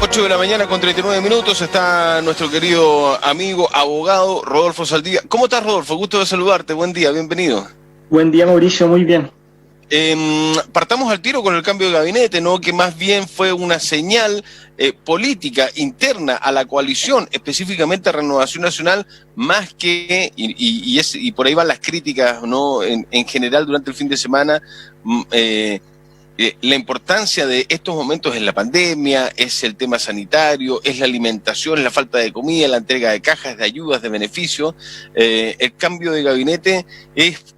8 de la mañana con 39 minutos está nuestro querido amigo, abogado, Rodolfo Saldivia. ¿Cómo estás, Rodolfo? Gusto de saludarte. Buen día, bienvenido. Buen día, Mauricio, muy bien. Partamos al tiro con el cambio de gabinete, ¿no? Que más bien fue una señal política interna a la coalición, específicamente a Renovación Nacional, más que, y por ahí van las críticas, ¿no? En general durante el fin de semana, la importancia de estos momentos es la pandemia, es el tema sanitario, es la alimentación, es la falta de comida, la entrega de cajas, de ayudas, de beneficios. El cambio de gabinete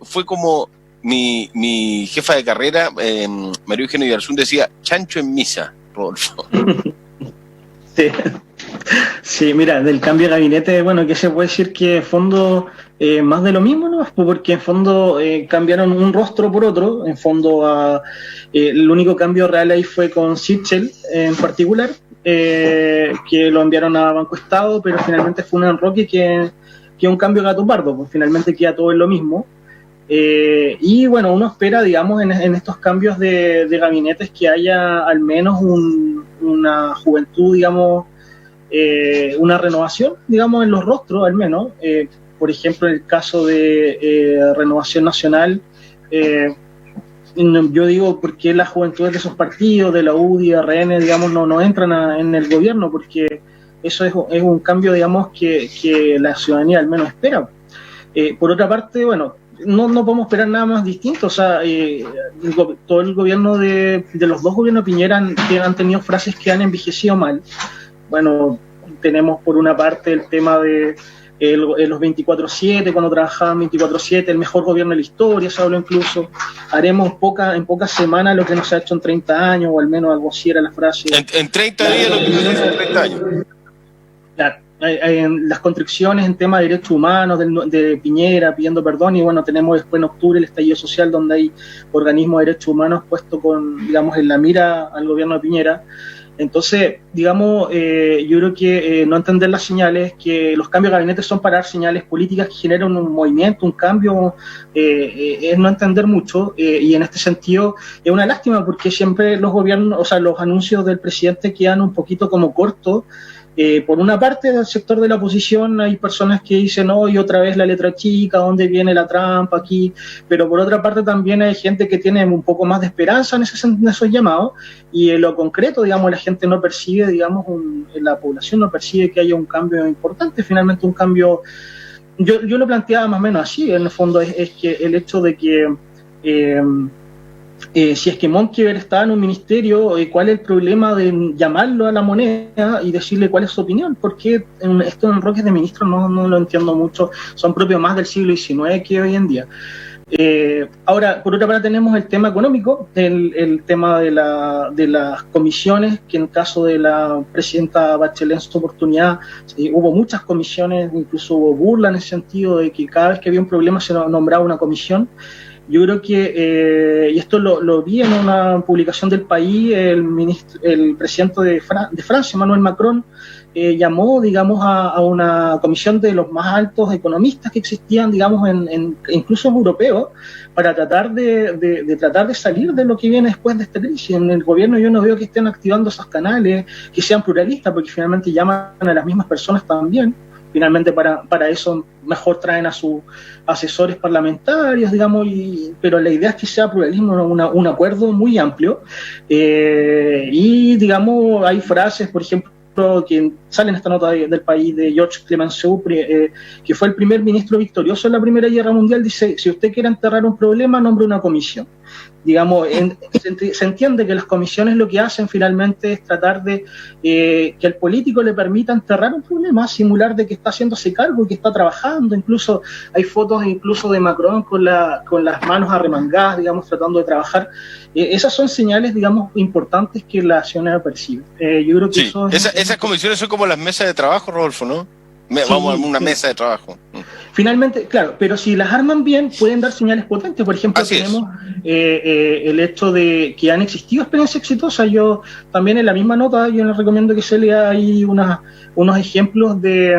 fue como mi jefa de carrera, María Eugenia Ibarzún, decía, chancho en misa, Rodolfo. Sí, mira, del cambio de gabinete, bueno, que se puede decir que en fondo más de lo mismo, ¿no? Porque en fondo cambiaron un rostro por otro, en fondo el único cambio real ahí fue con Sichel en particular, que lo enviaron a Banco Estado, pero finalmente fue un enroque que un cambio gato pardo, pues finalmente queda todo en lo mismo. Y bueno, uno espera, digamos, en estos cambios de gabinetes que haya al menos una juventud, digamos, una renovación, digamos, en los rostros, al menos. Por ejemplo, en el caso de Renovación Nacional, yo digo, ¿por qué las juventudes de esos partidos, de la UDI, RN, digamos, no entran en el gobierno? Porque eso es un cambio, digamos, que la ciudadanía al menos espera. Por otra parte, bueno, no podemos esperar nada más distinto. O sea, todo el gobierno de los dos gobiernos de Piñera han tenido frases que han envejecido mal. Bueno, tenemos por una parte el tema de los 24/7, cuando trabajaban 24/7, el mejor gobierno de la historia, se habló incluso. Haremos en pocas semanas lo que no se ha hecho en 30 años, o al menos algo así era la frase. En 30 días lo que se hizo en 30 años. Las constricciones en tema de derechos humanos de Piñera pidiendo perdón, y bueno, tenemos después en octubre el estallido social, donde hay organismos de derechos humanos puestos digamos, en la mira al gobierno de Piñera. Entonces, digamos, yo creo que no entender las señales, que los cambios de gabinete son para dar señales políticas que generan un movimiento, un cambio, es no entender mucho, y en este sentido es una lástima porque siempre los gobiernos, o sea, los anuncios del presidente quedan un poquito como cortos. Por una parte del sector de la oposición hay personas que dicen, no, y otra vez la letra chica, ¿dónde viene la trampa aquí? Pero por otra parte también hay gente que tiene un poco más de esperanza en esos llamados, y en lo concreto, digamos, la gente no percibe, digamos, la población no percibe que haya un cambio importante, finalmente un cambio. Yo lo planteaba más o menos así, en el fondo es que el hecho de que si es que Monkever está en un ministerio, ¿cuál es el problema de llamarlo a la moneda y decirle cuál es su opinión? Porque estos enroques de ministros no lo entiendo mucho, son propios más del siglo XIX que hoy en día. Ahora, por otra parte tenemos el tema económico, el tema de las comisiones, que en el caso de la presidenta Bachelet en su oportunidad hubo muchas comisiones, incluso hubo burla en el sentido de que cada vez que había un problema se nombraba una comisión. Yo creo que, y esto lo vi en una publicación del País, el presidente de Francia, Emmanuel Macron, llamó, digamos, a una comisión de los más altos economistas que existían, digamos, incluso europeos, para tratar de salir de lo que viene después de esta crisis. En el gobierno yo no veo que estén activando esos canales, que sean pluralistas, porque finalmente llaman a las mismas personas también. Finalmente para eso mejor traen a sus asesores parlamentarios, digamos, pero la idea es que sea pluralismo, un acuerdo muy amplio, y digamos hay frases, por ejemplo, que sale en esta nota del País de Georges Clemenceau, que fue el primer ministro victorioso en la Primera Guerra Mundial, dice, si usted quiere enterrar un problema, nombre una comisión. Digamos, se entiende que las comisiones lo que hacen finalmente es tratar de que el político le permita enterrar un problema, simular de que está haciéndose cargo y que está trabajando. Incluso hay fotos incluso de Macron con las manos arremangadas, digamos, tratando de trabajar. Esas son señales, digamos, importantes que la ciudadanía percibe. Yo creo que sí, esas comisiones son como las mesas de trabajo, Rodolfo, ¿no? Vamos a una mesa de trabajo. Finalmente, claro, pero si las arman bien, pueden dar señales potentes. Por ejemplo, tenemos el hecho de que han existido experiencias exitosas. Yo también en la misma nota, yo les recomiendo que se lea ahí unos ejemplos de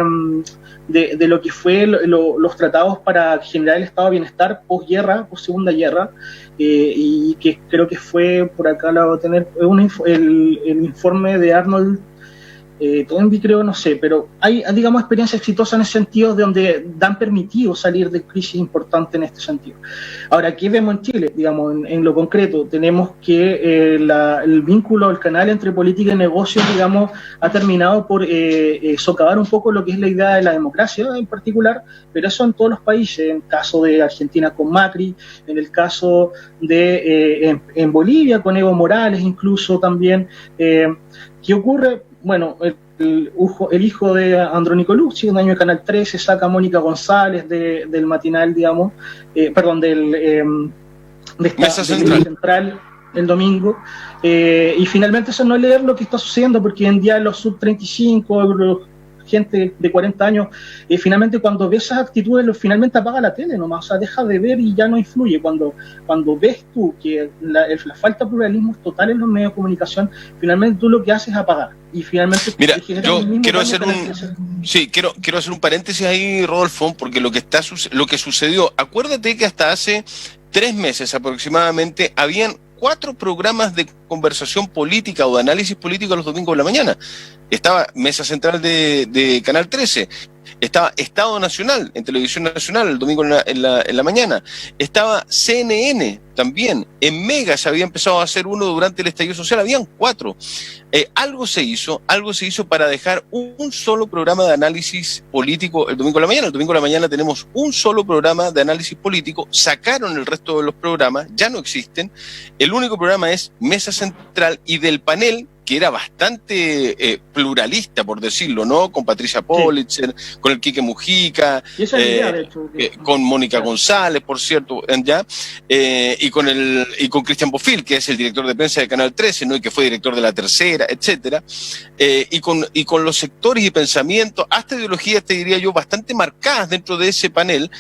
lo que fue los tratados para generar el estado de bienestar posguerra, post Segunda Guerra, y que creo que fue, por acá la voy a tener, el informe de Arnold Toynbee creo, no sé, pero hay, digamos, experiencias exitosas en ese sentido de donde han permitido salir de crisis importantes en este sentido. Ahora, ¿qué vemos en Chile? Digamos, en lo concreto, tenemos que el vínculo, el canal entre política y negocios, digamos, ha terminado por socavar un poco lo que es la idea de la democracia en particular, pero eso en todos los países, en el caso de Argentina con Macri, en el caso de en Bolivia con Evo Morales incluso también. ¿Qué ocurre? Bueno, el hijo de Andrónico Lucci, un año de Canal 13, saca a Mónica González del matinal, digamos, de Mesa Central el domingo, y finalmente eso no es leer lo que está sucediendo, porque hoy en día los sub-35, gente de 40 años, finalmente cuando ves esas actitudes, finalmente apaga la tele nomás, o sea, deja de ver y ya no influye. Cuando ves tú que la falta de pluralismo es total en los medios de comunicación, finalmente tú lo que haces es apagar. Y finalmente... Mira, yo quiero hacer quiero hacer un paréntesis ahí, Rodolfo, porque lo que sucedió, acuérdate que hasta hace 3 meses aproximadamente habían 4 programas de conversación política o de análisis político los domingos de la mañana. Estaba Mesa Central de Canal 13, estaba Estado Nacional en Televisión Nacional el domingo en la mañana, estaba CNN también, en Mega se había empezado a hacer uno durante el estallido social, habían 4. Algo se hizo para dejar un solo programa de análisis político el domingo de la mañana. El domingo de la mañana tenemos un solo programa de análisis político, sacaron el resto de los programas, ya no existen, el único programa es Mesa Central, y del panel, que era bastante pluralista, por decirlo, ¿no? Con Patricia Politzer, sí, con el Quique Mujica, con Mónica González, por cierto, ya, y con Cristian Bofill, que es el director de prensa de Canal 13, ¿no? Y que fue director de La Tercera, etcétera, y con los sectores y pensamientos, hasta ideologías, te diría yo, bastante marcadas dentro de ese panel.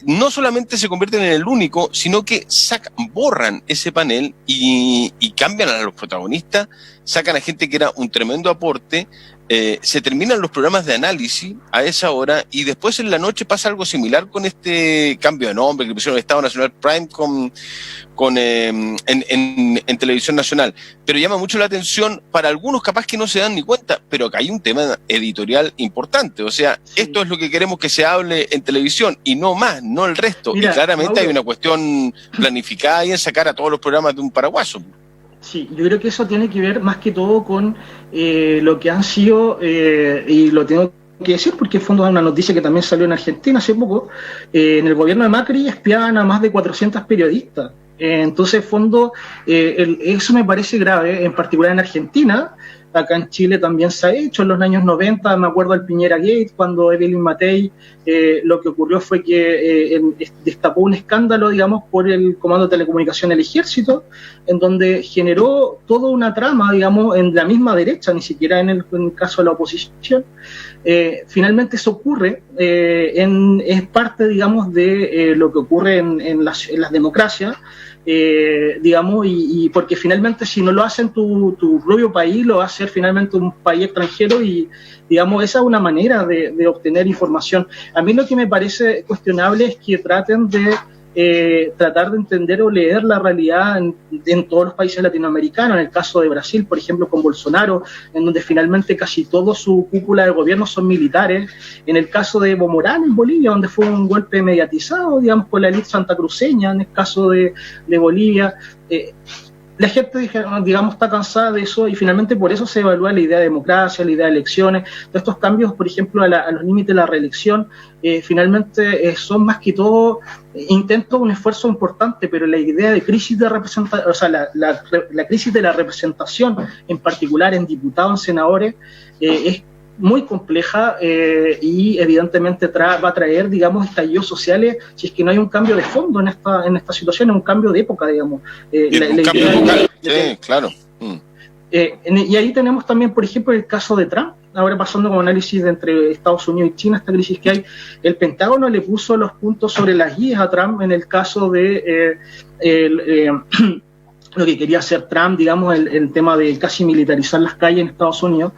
No solamente se convierten en el único, sino que borran ese panel y cambian a los protagonistas, sacan a gente que era un tremendo aporte, se terminan los programas de análisis a esa hora, y después en la noche pasa algo similar con este cambio de nombre que pusieron Estado Nacional Prime en Televisión Nacional. Pero llama mucho la atención para algunos, capaz que no se dan ni cuenta, pero que hay un tema editorial importante. O sea, sí, esto es lo que queremos que se hable en televisión y no más, no el resto. Mira, y claramente hay una cuestión planificada ahí en sacar a todos los programas de un paraguaso. Sí, yo creo que eso tiene que ver más que todo con lo que han sido, y lo tengo que decir porque en fondo es una noticia que también salió en Argentina hace poco, en el gobierno de Macri espiaban a más de 400 periodistas. Entonces, en fondo, eso me parece grave, en particular en Argentina. Acá en Chile también se ha hecho en los años 90, me acuerdo del Piñera Gate, cuando Evelyn Matei, lo que ocurrió fue que destapó un escándalo, digamos, por el Comando de Telecomunicación del Ejército, en donde generó toda una trama, digamos, en la misma derecha, ni siquiera en el caso de la oposición. Finalmente eso ocurre, es parte, digamos, de lo que ocurre en las democracias, digamos, y porque finalmente si no lo hace en tu propio país, lo va a hacer finalmente un país extranjero, y digamos, esa es una manera de obtener información. A mí lo que me parece cuestionable es que traten de tratar de entender o leer la realidad en todos los países latinoamericanos. En el caso de Brasil, por ejemplo, con Bolsonaro, en donde finalmente casi todo su cúpula de gobierno son militares. En el caso de Evo Morales en Bolivia, donde fue un golpe mediatizado, digamos, por la élite santacruceña. En el caso de Bolivia, la gente, digamos, está cansada de eso, y finalmente por eso se evalúa la idea de democracia, la idea de elecciones. Todos estos cambios, por ejemplo, a los límites de la reelección, finalmente son más que todo intentos, un esfuerzo importante, pero la idea de crisis de representación, o sea, la crisis de la representación, en particular en diputados, en senadores, es muy compleja, y evidentemente va a traer, digamos, estallidos sociales si es que no hay un cambio de fondo en esta situación, es un cambio de época, digamos. Sí, claro. Y ahí tenemos también, por ejemplo, el caso de Trump, ahora pasando con análisis de entre Estados Unidos y China, esta crisis que hay. El Pentágono le puso los puntos sobre las guías a Trump en el caso de lo que quería hacer Trump, digamos, el tema de casi militarizar las calles en Estados Unidos,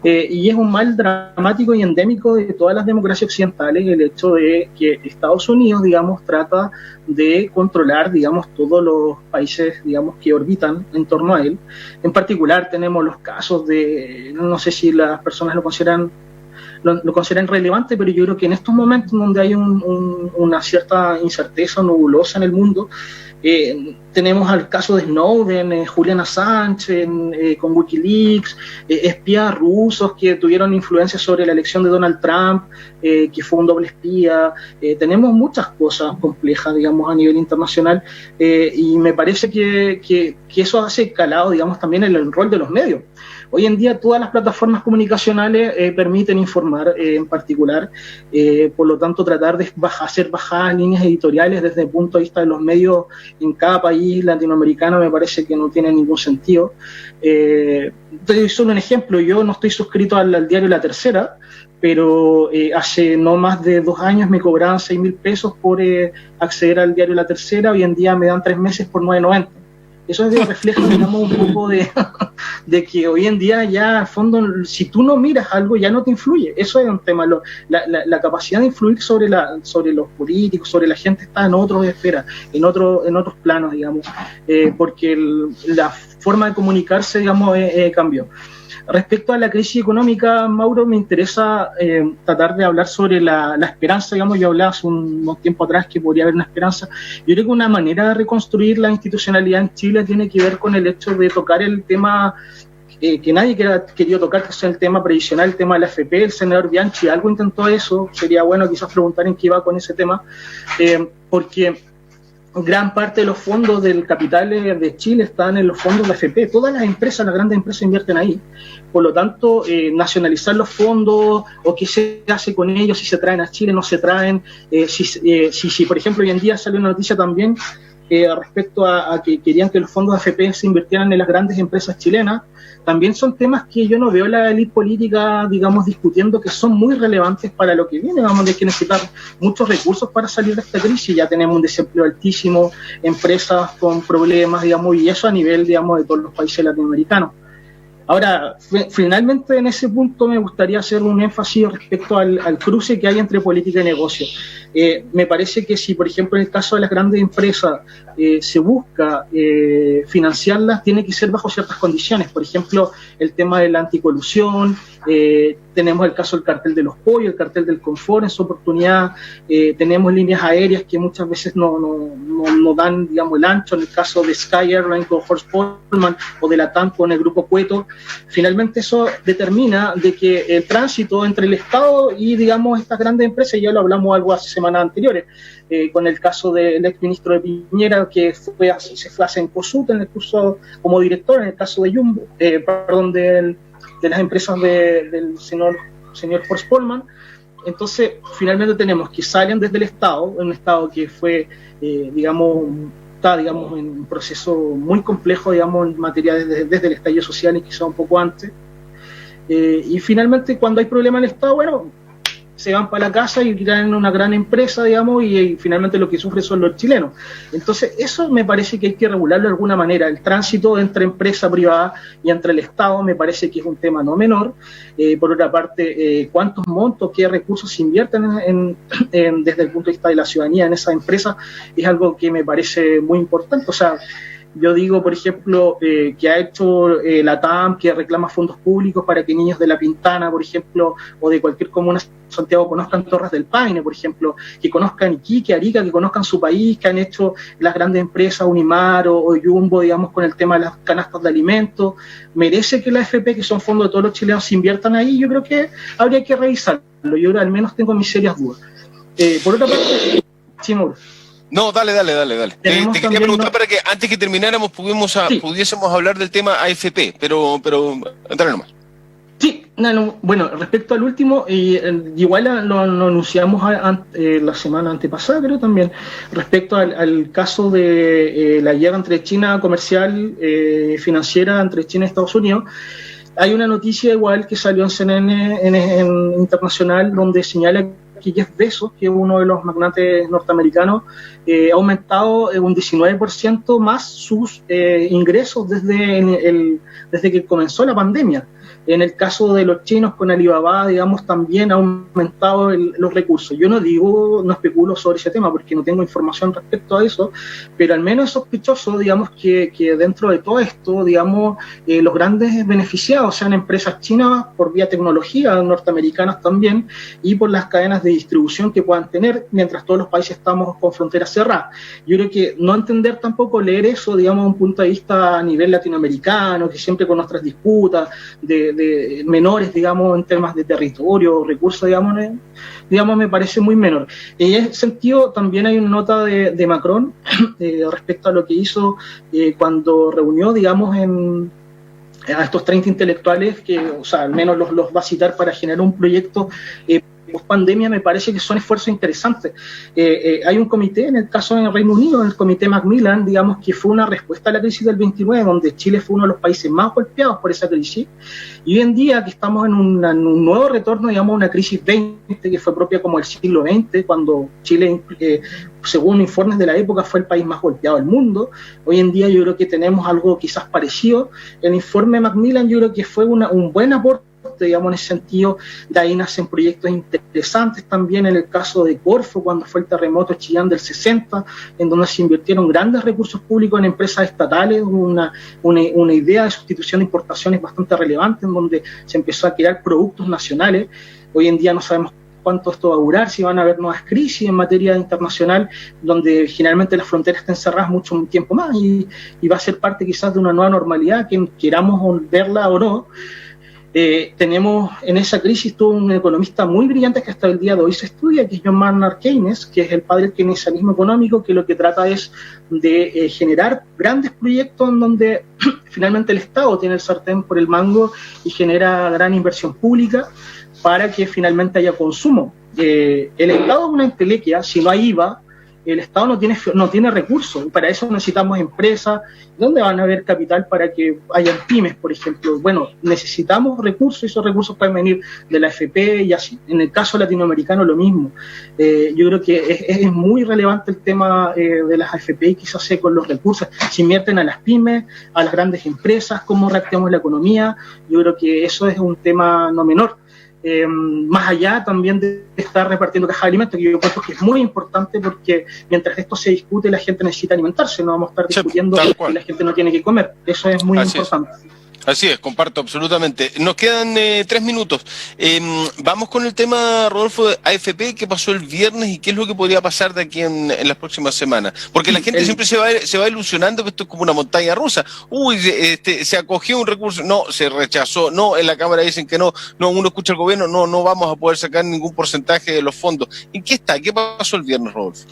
y es un mal dramático y endémico de todas las democracias occidentales el hecho de que Estados Unidos, digamos, trata de controlar, digamos, todos los países, digamos, que orbitan en torno a él. En particular tenemos los casos de, no sé si las personas lo consideran relevante, pero yo creo que en estos momentos donde hay una cierta incerteza nebulosa en el mundo, tenemos al caso de Snowden, Julian Assange con Wikileaks, espías rusos que tuvieron influencia sobre la elección de Donald Trump, que fue un doble espía. Tenemos muchas cosas complejas, digamos, a nivel internacional, y me parece que eso hace calado, digamos, también el rol de los medios. Hoy en día todas las plataformas comunicacionales permiten informar en particular, por lo tanto tratar de hacer bajadas líneas editoriales desde el punto de vista de los medios en cada país latinoamericano me parece que no tiene ningún sentido. Te doy solo un ejemplo, yo no estoy suscrito al diario La Tercera, pero hace no más de 2 años me cobraban 6.000 pesos por acceder al diario La Tercera, hoy en día me dan 3 meses por 9.90. Eso refleja, digamos, un poco de que hoy en día ya, al fondo, si tú no miras algo, ya no te influye. Eso es un tema. La capacidad de influir sobre los políticos, sobre la gente, está en otras esferas, en otros planos, digamos, porque la forma de comunicarse, digamos, cambió. Respecto a la crisis económica, Mauro, me interesa tratar de hablar sobre la esperanza, digamos, yo hablaba hace un tiempo atrás que podría haber una esperanza. Yo creo que una manera de reconstruir la institucionalidad en Chile tiene que ver con el hecho de tocar el tema que nadie querido tocar, que es el tema previsional, el tema de la AFP. El senador Bianchi algo intentó eso, sería bueno quizás preguntar en qué va con ese tema, porque gran parte de los fondos del capital de Chile están en los fondos de AFP. Todas las empresas, las grandes empresas invierten ahí. Por lo tanto, nacionalizar los fondos o qué se hace con ellos, si se traen a Chile, no se traen. Si por ejemplo, hoy en día salió una noticia también respecto a que querían que los fondos de AFP se invirtieran en las grandes empresas chilenas. También son temas que yo no veo la élite política, digamos, discutiendo, que son muy relevantes para lo que viene. Vamos a tener que necesitar muchos recursos para salir de esta crisis. Ya tenemos un desempleo altísimo, empresas con problemas, digamos, y eso a nivel, digamos, de todos los países latinoamericanos. Ahora, finalmente en ese punto me gustaría hacer un énfasis respecto al cruce que hay entre política y negocio. Me parece que si, por ejemplo, en el caso de las grandes empresas se busca financiarlas, tiene que ser bajo ciertas condiciones. Por ejemplo, el tema de la anticolusión, tenemos el caso del cartel de los pollos, el cartel del confort en su oportunidad, tenemos líneas aéreas que muchas veces no dan, digamos, el ancho, en el caso de Sky Airlines con Horst Polman o de la TAM con el grupo Cueto. Finalmente eso determina de que el tránsito entre el Estado y, digamos, estas grandes empresas, ya lo hablamos algo hace semanas anteriores, con el caso del exministro de Piñera, que se fue a Cencosud en el curso como director, en el caso de Jumbo, de las empresas del señor Horst Polman. Entonces, finalmente tenemos que salen desde el Estado, un Estado que fue, está, digamos, en un proceso muy complejo, digamos, en materia desde el estallido social y quizá un poco antes. Y finalmente, cuando hay problema en el Estado, bueno, se van para la casa y crean una gran empresa, digamos, y finalmente lo que sufren son los chilenos. Entonces, eso me parece que hay que regularlo de alguna manera. El tránsito entre empresa privada y entre el Estado me parece que es un tema no menor. Por otra parte, cuántos montos, qué recursos se invierten desde el punto de vista de la ciudadanía en esas empresas es algo que me parece muy importante. O sea, yo digo, por ejemplo, que ha hecho la TAM, que reclama fondos públicos para que niños de La Pintana, por ejemplo, o de cualquier comuna de Santiago conozcan Torres del Paine, por ejemplo, que conozcan Iquique, Arica, que conozcan su país, que han hecho las grandes empresas, Unimar o Jumbo, digamos, con el tema de las canastas de alimentos. Merece que la AFP, que son fondos de todos los chilenos, se inviertan ahí. Yo creo que habría que revisarlo. Yo al menos tengo mis serias dudas. Por otra parte, Chimur. No, dale. Te quería preguntar para que antes que termináramos pudiésemos hablar del tema AFP, pero dale nomás. Sí, bueno, respecto al último, igual lo anunciamos la semana antepasada, creo también, respecto al caso de la guerra entre China comercial, financiera, entre China y Estados Unidos. Hay una noticia igual que salió en CNN en internacional donde señala que Jeff Bezos, que es uno de los magnates norteamericanos, ha aumentado un 19% más sus ingresos desde que comenzó la pandemia. En el caso de los chinos con Alibaba, digamos, también ha aumentado los recursos. Yo no especulo sobre ese tema porque no tengo información respecto a eso, pero al menos es sospechoso, digamos, que dentro de todo esto, digamos, los grandes beneficiados sean empresas chinas por vía tecnología, norteamericanas también, y por las cadenas de distribución que puedan tener, mientras todos los países estamos con fronteras cerradas. Yo creo que no entender tampoco, leer eso, digamos, un punto de vista a nivel latinoamericano, que siempre con nuestras disputas de menores, digamos, en temas de territorio, recursos, digamos, me parece muy menor. En ese sentido, también hay una nota de Macron respecto a lo que hizo cuando reunió, digamos, a estos 30 intelectuales que, o sea, al menos los va a citar para generar un proyecto post pandemia. Me parece que son esfuerzos interesantes. Hay un comité, en el caso del Reino Unido, el comité Macmillan, digamos, que fue una respuesta a la crisis del 29, donde Chile fue uno de los países más golpeados por esa crisis, y hoy en día que estamos en un nuevo retorno, digamos, una crisis 20, que fue propia como el siglo XX, cuando Chile, según informes de la época, fue el país más golpeado del mundo. Hoy en día yo creo que tenemos algo quizás parecido. El informe Macmillan yo creo que fue un buen aporte, digamos, en ese sentido. De ahí nacen proyectos interesantes también, en el caso de Corfo, cuando fue el terremoto chileno del 60, en donde se invirtieron grandes recursos públicos en empresas estatales, una idea de sustitución de importaciones bastante relevante, en donde se empezó a crear productos nacionales. Hoy en día no sabemos cuánto esto va a durar, si van a haber nuevas crisis en materia internacional, donde generalmente las fronteras estén cerradas mucho tiempo más, y va a ser parte quizás de una nueva normalidad, que queramos verla o no. Tenemos en esa crisis todo un economista muy brillante que hasta el día de hoy se estudia, que es John Maynard Keynes, que es el padre del keynesianismo económico, que lo que trata es de generar grandes proyectos en donde finalmente el Estado tiene el sartén por el mango y genera gran inversión pública para que finalmente haya consumo. El Estado es una entelequia. Si no hay IVA, el Estado no tiene recursos, y para eso necesitamos empresas. ¿Dónde van a haber capital para que haya pymes, por ejemplo? Bueno, necesitamos recursos, y esos recursos pueden venir de la AFP y así. En el caso latinoamericano lo mismo. Yo creo que es muy relevante el tema de las AFP, y quizás sé con los recursos, si invierten a las pymes, a las grandes empresas, cómo reactivamos la economía. Yo creo que eso es un tema no menor. Más allá también de estar repartiendo cajas de alimentos, que yo creo que es muy importante, porque mientras esto se discute, la gente necesita alimentarse. No vamos a estar discutiendo que la gente no tiene que comer. Eso es muy importante. Así es, comparto absolutamente. Nos quedan 3 minutos. Vamos con el tema, Rodolfo, de AFP. ¿Qué pasó el viernes y qué es lo que podría pasar de aquí en las próximas semanas? Porque la gente siempre se va ilusionando que esto es como una montaña rusa. Uy, se acogió un recurso, no, se rechazó, no, en la Cámara dicen que no, uno escucha al gobierno, no vamos a poder sacar ningún porcentaje de los fondos. ¿En qué está? ¿Qué pasó el viernes, Rodolfo?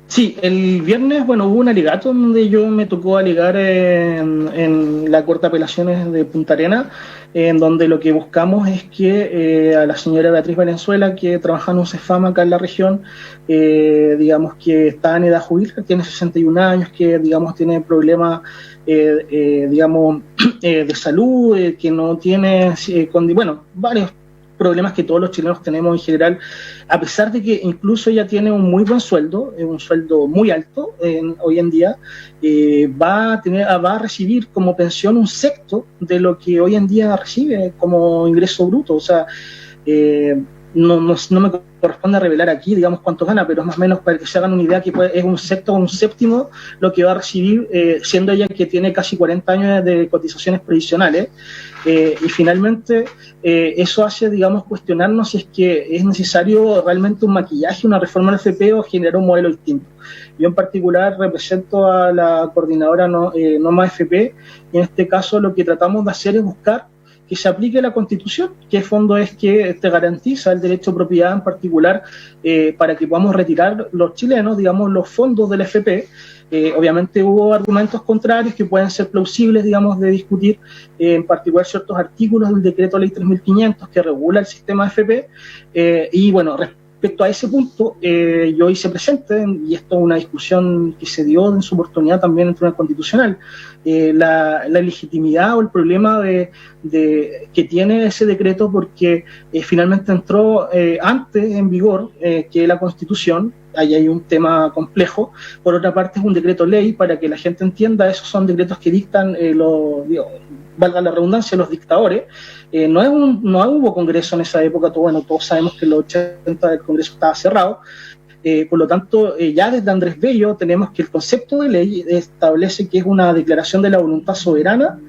Sí, el viernes, hubo un alegato donde yo me tocó alegar en la Corte de Apelaciones de Punta Arenas, en donde lo que buscamos es que a la señora Beatriz Valenzuela, que trabaja en un CEFAM acá en la región, digamos que está en edad jubil, tiene 61 años, que digamos tiene problemas de salud, que no tiene, varios problemas que todos los chilenos tenemos en general, a pesar de que incluso ella tiene un muy buen sueldo, un sueldo muy alto hoy en día, va a recibir como pensión un sexto de lo que hoy en día recibe como ingreso bruto. O sea, no me corresponde revelar aquí, digamos, cuánto gana, pero es más o menos para que se hagan una idea, que es un sexto o un séptimo lo que va a recibir, siendo ella que tiene casi 40 años de cotizaciones previsionales. Y finalmente eso hace, digamos, cuestionarnos si es que es necesario realmente un maquillaje, una reforma del FP, o generar un modelo distinto. Yo en particular represento a la coordinadora No Más FP, y en este caso lo que tratamos de hacer es buscar que se aplique la Constitución, que en fondo es que te garantiza el derecho a propiedad en particular, para que podamos retirar los chilenos, digamos, los fondos del FP. Obviamente hubo argumentos contrarios que pueden ser plausibles, digamos, de discutir, en particular ciertos artículos del decreto ley 3500 que regula el sistema FP, y bueno, respecto respecto a ese punto, yo hice presente, y esto es una discusión que se dio en su oportunidad también en el Tribunal Constitucional, la legitimidad o el problema que tiene ese decreto, porque finalmente entró antes en vigor que la Constitución. Ahí hay un tema complejo. Por otra parte, es un decreto ley, para que la gente entienda, esos son decretos que dictan, valga la redundancia, los dictadores. No hubo Congreso en esa época, todos sabemos que en los 80 el Congreso estaba cerrado. Por lo tanto, ya desde Andrés Bello tenemos que el concepto de ley establece que es una declaración de la voluntad soberana,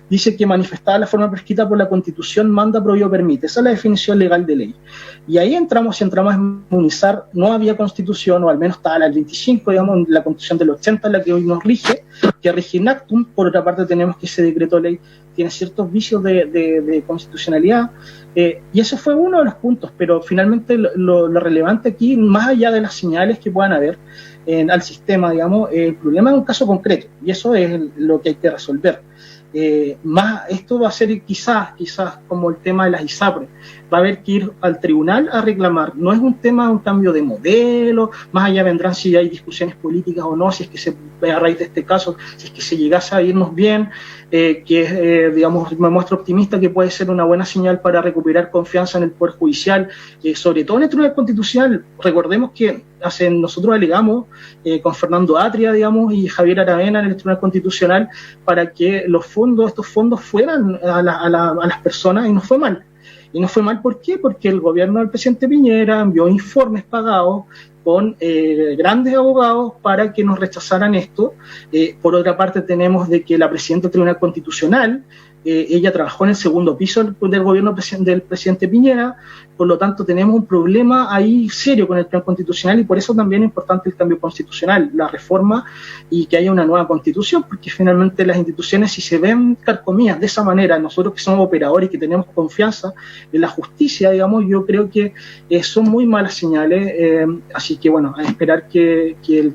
dice que manifestada la forma prescrita por la Constitución, manda, prohíbe o permite. Esa es la definición legal de ley. Y ahí entramos a inmunizar. No había Constitución, o al menos estaba la del 25, digamos, la Constitución del 80, la que hoy nos rige, que rige in actum. Por otra parte, tenemos que ese decreto de ley tiene ciertos vicios de constitucionalidad, y ese fue uno de los puntos, pero finalmente lo relevante aquí, más allá de las señales que puedan haber al sistema, digamos, el problema es un caso concreto, y eso es lo que hay que resolver. Esto va a ser quizás como el tema de las ISAPRES, va a haber que ir al tribunal a reclamar. No es un tema de un cambio de modelo, más allá vendrán si hay discusiones políticas o no, si es que se a raíz de este caso, si es que se llegase a irnos bien, digamos, me muestro optimista que puede ser una buena señal para recuperar confianza en el Poder Judicial, sobre todo en el Tribunal Constitucional. Recordemos que nosotros alegamos con Fernando Atria, digamos, y Javier Aravena en el Tribunal Constitucional para que estos fondos fueran a las personas, y no fue mal. Y no fue mal, ¿por qué? Porque el gobierno del presidente Piñera envió informes pagados con grandes abogados para que nos rechazaran esto. Por otra parte, tenemos de que la presidenta del Tribunal Constitucional, ella trabajó en el segundo piso del gobierno del presidente Piñera, por lo tanto tenemos un problema ahí serio con el plan constitucional, y por eso también es importante el cambio constitucional, la reforma, y que haya una nueva constitución, porque finalmente las instituciones, si se ven carcomidas de esa manera, nosotros que somos operadores y que tenemos confianza en la justicia, digamos, yo creo que son muy malas señales, así que bueno, a esperar que el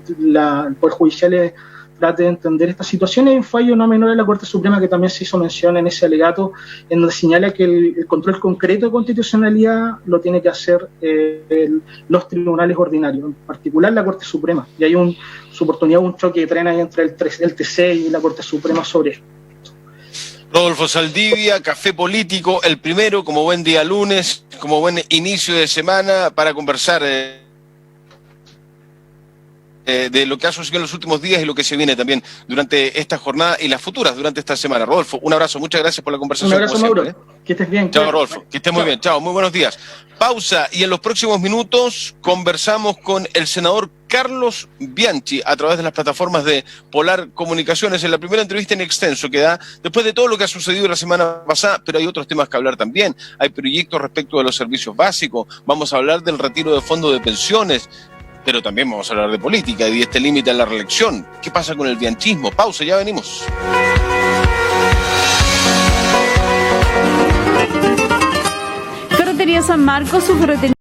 Poder Judicial trate de entender esta situación. Hay un fallo no menor de la Corte Suprema que también se hizo mención en ese alegato, en donde señala que el control concreto de constitucionalidad lo tiene que hacer los tribunales ordinarios, en particular la Corte Suprema. Y hay su oportunidad, un choque de tren ahí entre el TC y la Corte Suprema sobre esto. Rodolfo Saldivia, Café Político, el primero, como buen día lunes, como buen inicio de semana, para conversar de lo que ha sucedido en los últimos días y lo que se viene también durante esta jornada y las futuras durante esta semana. Rodolfo, un abrazo, muchas gracias por la conversación. Un abrazo, Mauro, que estés bien. Chao, Rodolfo, que estés muy bien, chao, muy buenos días. Pausa, y en los próximos minutos conversamos con el senador Carlos Bianchi a través de las plataformas de Polar Comunicaciones, en la primera entrevista en extenso que da después de todo lo que ha sucedido la semana pasada, pero hay otros temas que hablar también. Hay proyectos respecto de los servicios básicos, vamos a hablar del retiro de fondos de pensiones, pero también vamos a hablar de política y de este límite a la reelección. ¿Qué pasa con el bianchismo? Pausa, ya venimos. Ferretería San Marcos, su ferretería